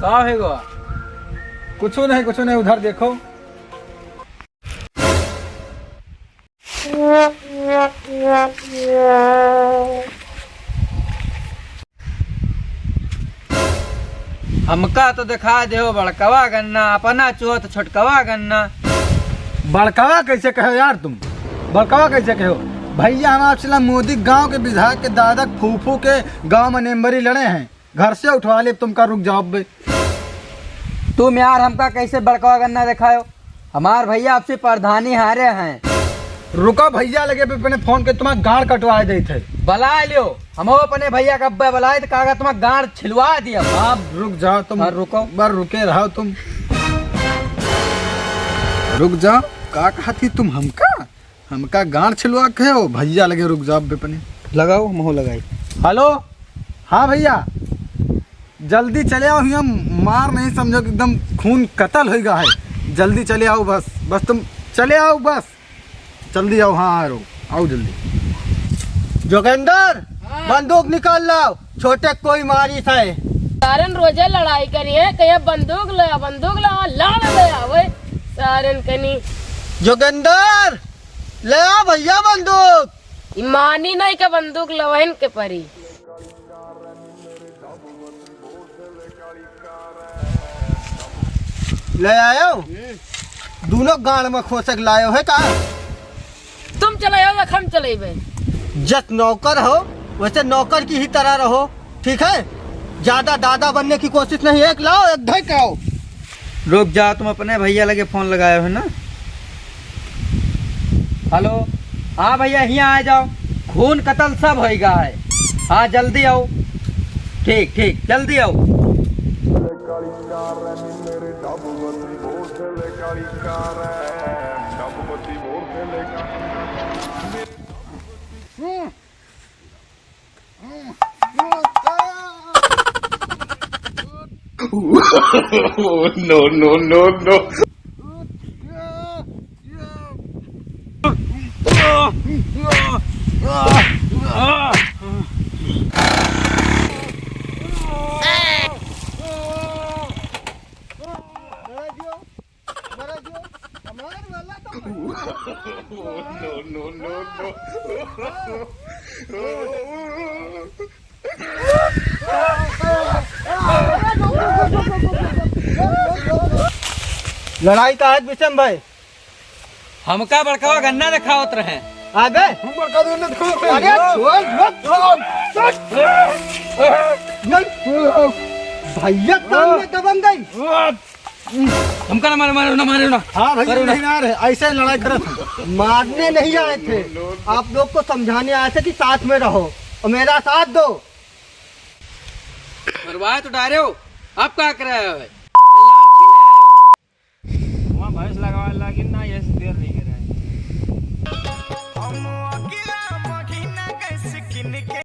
का है गो? कुछ नहीं, उधर देखो। हमका तो दिखा दे बड़कवा गन्ना, अपना चो तो छोटकवा गन्ना। बड़कावा कैसे कहो यार तुम? बड़कावा कैसे कहो? भैया हम आपसे मोदी गांव के विधायक के दादा फूफू के गांव में नेम्बरी लड़े हैं, घर से उठवा ले। तुम का रुक जाओ बे। तुम यार हमका कैसे बड़कवा गन्ना दिखायो? हमार भैया आपसे प्रधानी हारे हैं। रुको भैया लगे पे अपने फोन के तुम्हारा गाड़ कटवा दे थे। बला लियो, हम अपने भैया का अब्बा बुलाए तो कागा तुम्हारा गाड़ छिलवा दिया। आप रुक जाओ तुम। रुको बार रुके रहो तुम। रुक जाओ। का कहा थी तुम? हमका गाड़ छिलवा के हो? भैया लगे रुक जाओ बेपने। लगाओ मोह लगाई। हेलो, हाँ भैया जल्दी चले आओ। हम मार नहीं समझो कि एकदम खून कतल होगा है। जल्दी चले आओ, बस तुम चले आओ, बस जल्दी आओ। हाँ आ रहो, आओ जल्दी। जोगिंदर बंदूक निकाल लाओ, छोटे कोई मारी था। सारन रोजे लड़ाई करिए, कहीं बंदूक लड़ ले आवे सारन कनी। जोगिंदर ले आ भैया बंदूक। मानी नहीं के बंदूक लवहन के परी। ले आयो, दोनों गाड़ में खोसक लायो है का? तुम चले हो या हम चलेबे? जत नौकर हो वैसे नौकर की ही तरह रहो, ठीक है? ज्यादा दादा बनने की कोशिश नहीं। एक लाओ, एक ढक आओ। रुक जाओ, तुम अपने भैया लगे फोन लगाए हो ना? हेलो, हाँ भैया यहाँ आ जाओ, खून कतल सब होगा है। हाँ जल्दी आओ। ठीक जल्दी आओ। No. लड़ाई का है विषम भाई। हमका बड़कवा गन्ना दिखावत रहे। आ गए भैया सामने दबंग गई। हमका ना मारे ना। हाँ भैया नहीं आ रहे, ऐसे लड़ाई करे थे। मारने नहीं आए थे, आप लोग को समझाने आए थे कि साथ में रहो और मेरा साथ दो। मरवाए तो डारे हो, आप क्या कर रहे हो? भैंस लगावा लगी ना, ये देर नहीं